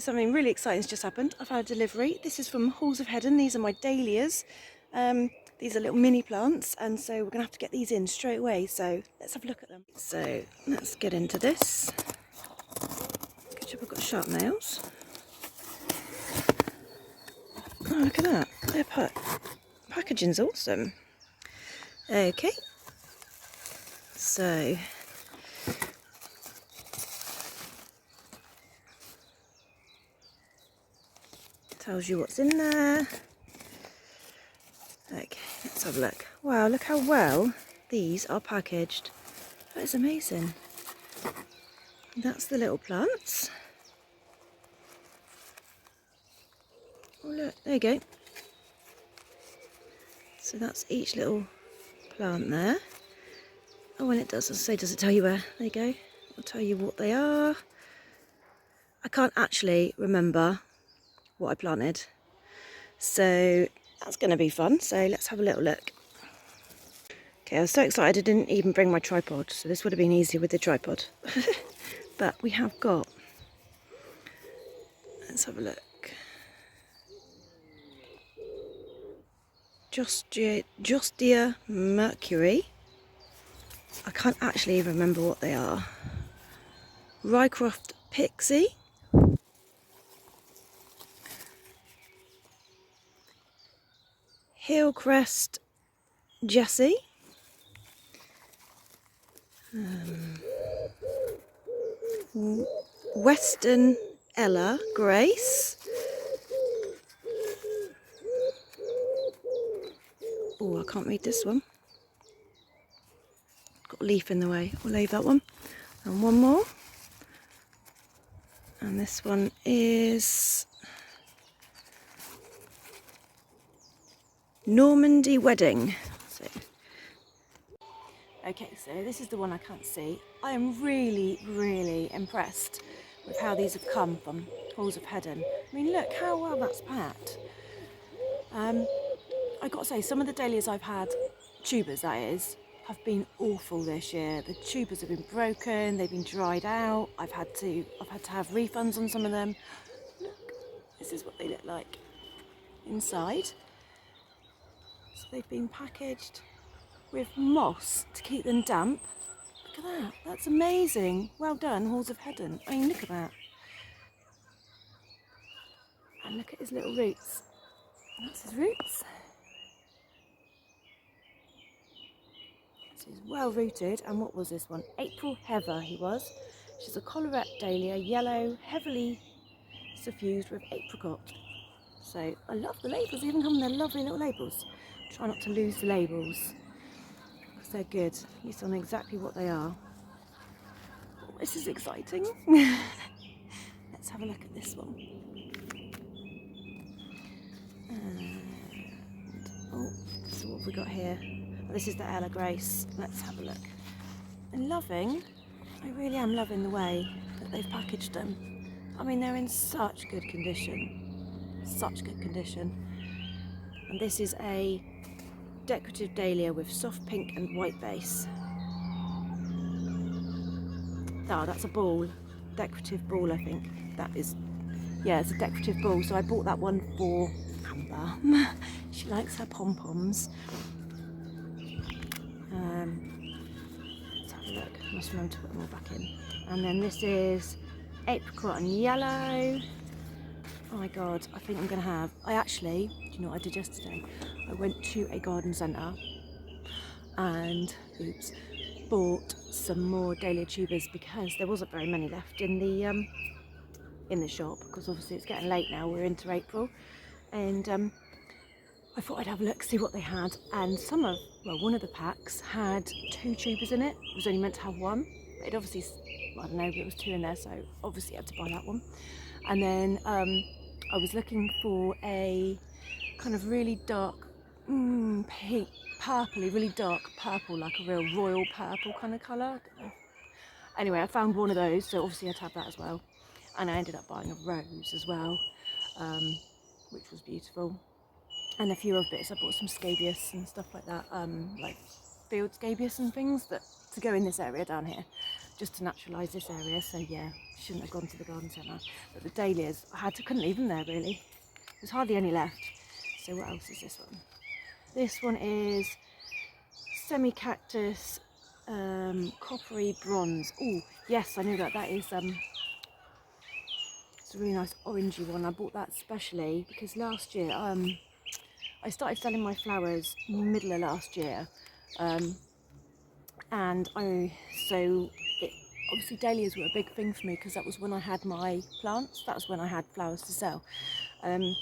something really exciting has just happened. I've had a delivery. This is from Halls of Headen. These are my dahlias. These are little mini plants, and so we're going to have to get these in straight away. So let's have a look at them. So let's get into this. Good job I've got sharp nails. Oh, look at that. Their packaging's awesome. Okay. So tells you what's in there. Okay, let's have a look. Wow, look how well these are packaged. That is amazing. That's the little plants. Oh look, there you go. So that's each little plant there. Oh, and it does, as I say, does it tell you where? There you go. I'll tell you what they are. I can't actually remember what I planted. So that's going to be fun. So let's have a little look. Okay, I was so excited I didn't even bring my tripod. So this would have been easier with the tripod. But we have got, let's have a look. Justia Mercury. I can't actually even remember what they are. Rycroft Pixie. Hillcrest Jessie. Western Ella Grace. Oh, I can't read this one. Got a leaf in the way. We'll leave that one. And one more. And this one is Normandy Wedding. Okay, so this is the one I can't see. I am really, really impressed with how these have come from Halls of Headen. I mean, look how well that's packed. I've got to say, some of the dahlias I've had, tubers that is, have been awful this year. The tubers have been broken, they've been dried out. I've had to have refunds on some of them. Look, this is what they look like inside. So they've been packaged with moss to keep them damp. Look at that, that's amazing. Well done, Halls of Headen. I mean, look at that. And look at his little roots. That's his roots. So he's well rooted. And what was this one? April Heather he was. She's a collarette dahlia, yellow, heavily suffused with apricot. So I love the labels, they even come in their lovely little labels. Try not to lose the labels, because they're good. At least I know exactly what they are. Oh, this is exciting. Let's have a look at this one. And, oh, so what have we got here? Oh, this is the Ella Grace. Let's have a look. I'm loving, I really am loving the way that they've packaged them. I mean, they're in such good condition. Such good condition. And this is a decorative dahlia with soft pink and white base. Oh, that's a ball. Decorative ball, I think. That is, yeah, it's a decorative ball. So I bought that one for Amber. She likes her pom-poms. Let's have a look. I must remember to put them all back in. And then this is apricot and yellow. Oh my god, I think I'm going to have... do you know what I did yesterday? I went to a garden centre and, bought some more dahlia tubers because there wasn't very many left in the shop, because obviously it's getting late now, we're into April. And I thought I'd have a look, see what they had. And one of the packs had 2 tubers in it. It was only meant to have 1. But it obviously, I don't know, but it was 2 in there, so obviously I had to buy that one. And then I was looking for a kind of really dark pink, purpley, really dark purple, like a real royal purple kind of colour. Anyway, I found one of those, so obviously I had to have that as well. And I ended up buying a rose as well, which was beautiful. And a few other bits. I bought some scabious and stuff like that, like field scabious and things that to go in this area down here. just to naturalise this area. So yeah, shouldn't have gone to the garden centre. But the dahlias, couldn't leave them there really. There's hardly any left. So what else is this one? This one is semi-cactus, coppery bronze. Oh yes, I know that. That is it's a really nice orangey one. I bought that specially because last year I started selling my flowers middle of last year, and obviously dahlias were a big thing for me because that was when I had my plants. That was when I had flowers to sell, and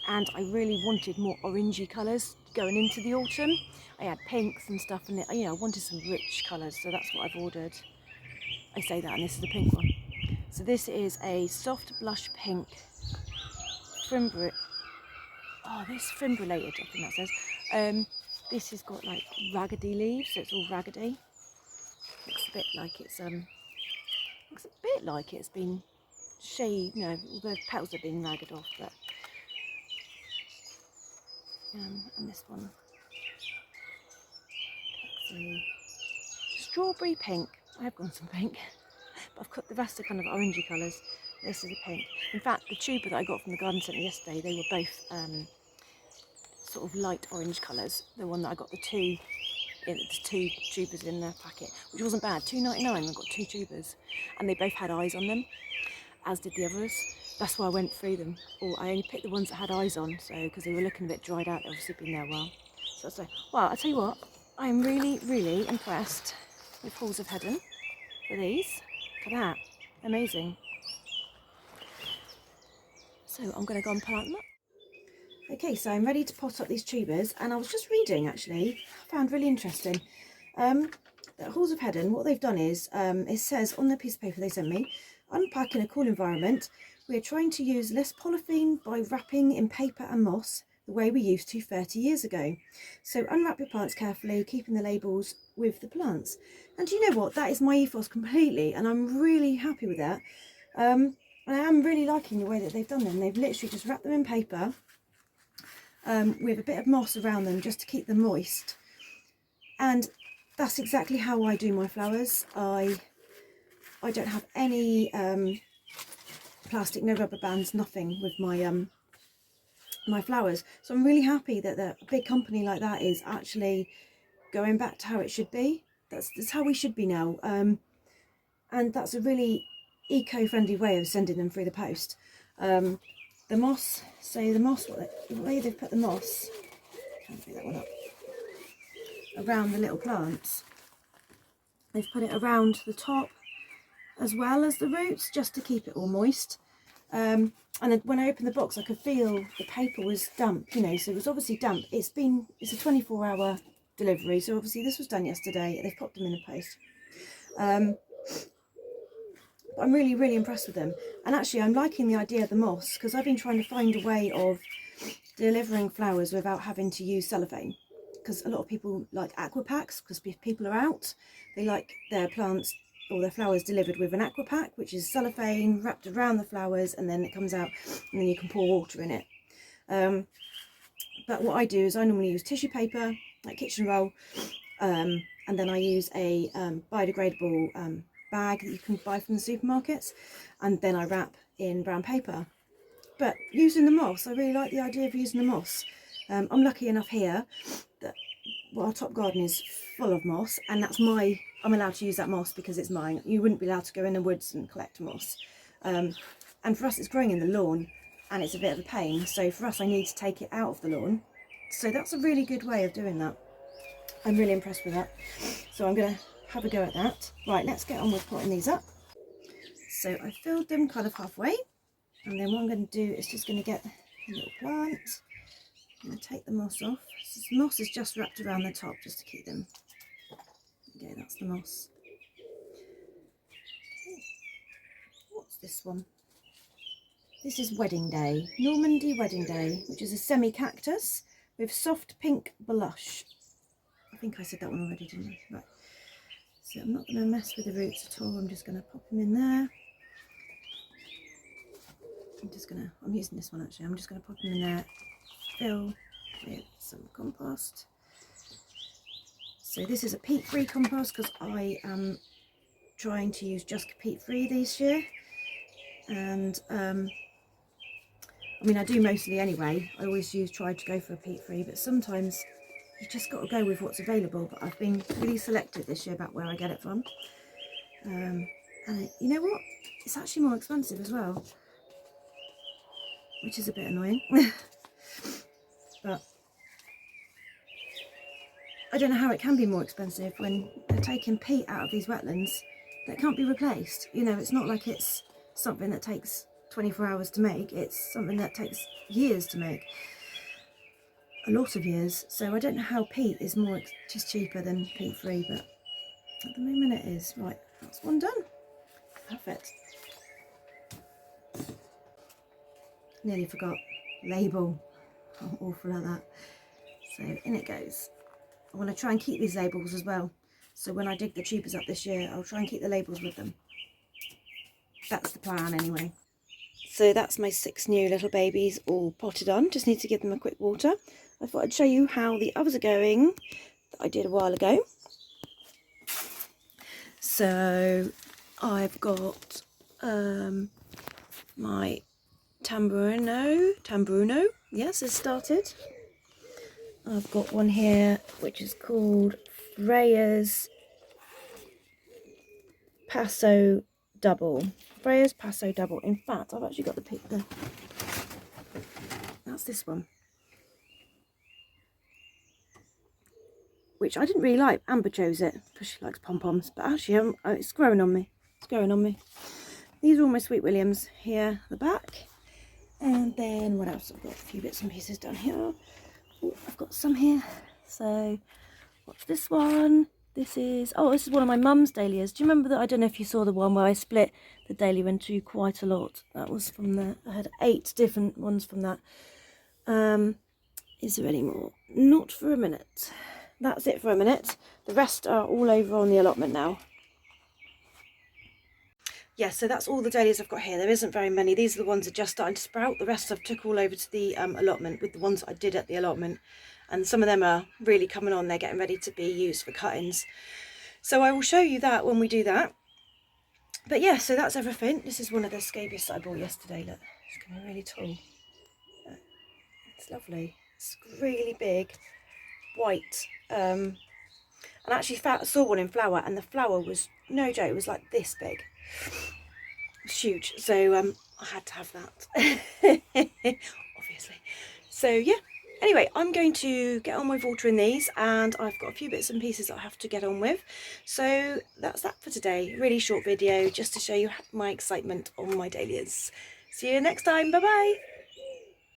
I really wanted more orangey colours going into the autumn. I had pinks and stuff, and I wanted some rich colours, so that's what I've ordered. I say that, and this is the pink one. So this is a soft blush pink this fimbrillated, I think that says. This has got like raggedy leaves, so it's all raggedy. Looks a bit like it's been shaved. The petals have been ragged off, but and this one, strawberry pink. I have gone some pink, but I've cut the rest are kind of orangey colours. This is a pink. In fact, the tuber that I got from the garden centre yesterday, they were both sort of light orange colours. The one that I got the two tubers in the packet, which wasn't bad. £2.99. I got 2 tubers, and they both had eyes on them, as did the others. That's why I went through them. Or I only picked the ones that had eyes on, so because they were looking a bit dried out. They've obviously been there a while. So I was well, I tell you what, I am really, really impressed with Halls of Hedon for these. Look at that, amazing. So I'm going to go and plant them up. Okay, so I'm ready to pot up these tubers, and I was just reading actually, I found really interesting. At Halls of Hedon, what they've done is, it says on the piece of paper they sent me, unpack in a cool environment. We are trying to use less polythene by wrapping in paper and moss the way we used to 30 years ago. So unwrap your plants carefully, keeping the labels with the plants. And you know what, that is my ethos completely, and I'm really happy with that. And I am really liking the way that they've done them. They've literally just wrapped them in paper, with a bit of moss around them just to keep them moist, and that's exactly how I do my flowers. I don't have any plastic, no rubber bands, nothing with my my flowers. So I'm really happy that a big company like that is actually going back to how it should be. That's how we should be now, and that's a really eco-friendly way of sending them through the post. The moss, the way they've put the moss, can't pick that one up, around the little plants, they've put it around the top as well as the roots, just to keep it all moist. And then when I opened the box, I could feel the paper was damp, so it was obviously damp. It's a 24-hour delivery, so obviously this was done yesterday. They've popped them in the post. I'm really, really impressed with them. And actually, I'm liking the idea of the moss, because I've been trying to find a way of delivering flowers without having to use cellophane. Because a lot of people like aqua packs, because people are out, they like their plants or their flowers delivered with an aqua pack, which is cellophane wrapped around the flowers, and then it comes out, and then you can pour water in it. But what I do is I normally use tissue paper, like kitchen roll, and then I use a biodegradable bag that you can buy from the supermarkets, and then I wrap in brown paper. But using the moss, I really like the idea of using the moss. I'm lucky enough here that our top garden is full of moss, and I'm allowed to use that moss because it's mine. You wouldn't be allowed to go in the woods and collect moss. And for us, it's growing in the lawn, and it's a bit of a pain. So for us, I need to take it out of the lawn. So that's a really good way of doing that. I'm really impressed with that. So I'm going to have a go at that. Right, let's get on with potting these up. So I filled them kind of halfway, and then what I'm going to do is just going to get a little plant. I'm going to take the moss off. So the moss is just wrapped around the top just to keep them. Okay, that's the moss. Okay. What's this one? This is Wedding Day, Normandy Wedding Day, which is a semi-cactus with soft pink blush. I think I said that one already, didn't I? Right. So I'm not going to mess with the roots at all. I'm just going to pop them in there. I'm using this one actually. I'm just going to pop them in there, fill with some compost. So this is a peat-free compost because I am trying to use just peat-free this year, and I mean, I do mostly anyway. I always try to go for a peat-free, but sometimes you just got to go with what's available. But I've been really selective this year about where I get it from. And you know what? It's actually more expensive as well, which is a bit annoying. But I don't know how it can be more expensive when they're taking peat out of these wetlands that can't be replaced. You know, it's not like it's something that takes 24 hours to make. It's something that takes years to make. A lot of years. So I don't know how peat is just cheaper than peat-free, but at the moment it is. Right, that's one done. Perfect. Nearly forgot. Label. I'm awful at that. So in it goes. I want to try and keep these labels as well. So when I dig the tubers up this year, I'll try and keep the labels with them. That's the plan anyway. So that's my 6 new little babies all potted on. Just need to give them a quick water. I thought I'd show you how the others are going that I did a while ago. So I've got my Tambruno, yes, it's started. I've got one here which is called Freya's Paso Double. Freya's Paso Double. In fact, I've actually got the picture. That's this one, which I didn't really like. Amber chose it because she likes pom-poms, but actually it's growing on me. It's growing on me. These are all my Sweet Williams here at the back. And then what else? I've got a few bits and pieces down here. Oh, I've got some here. So what's this one? This is one of my mum's dahlias. Do you remember that? I don't know if you saw the one where I split the dahlia into quite a lot. That was from I had 8 different ones from that. Is there any more? Not for a minute. That's it for a minute. The rest are all over on the allotment now. Yeah, so that's all the dahlias I've got here. There isn't very many. These are the ones that are just starting to sprout. The rest I've took all over to the allotment with the ones that I did at the allotment. And some of them are really coming on. They're getting ready to be used for cuttings. So I will show you that when we do that. But yeah, so that's everything. This is one of the scabious that I bought yesterday. Look, it's going to be really tall. It's lovely. It's really big, white. And I actually saw one in flower, and the flower was, no joke, it was like this big. It's huge. So I had to have that, obviously. So yeah. Anyway, I'm going to get on with watering these, and I've got a few bits and pieces that I have to get on with. So that's that for today. Really short video just to show you my excitement on my dahlias. See you next time. Bye bye.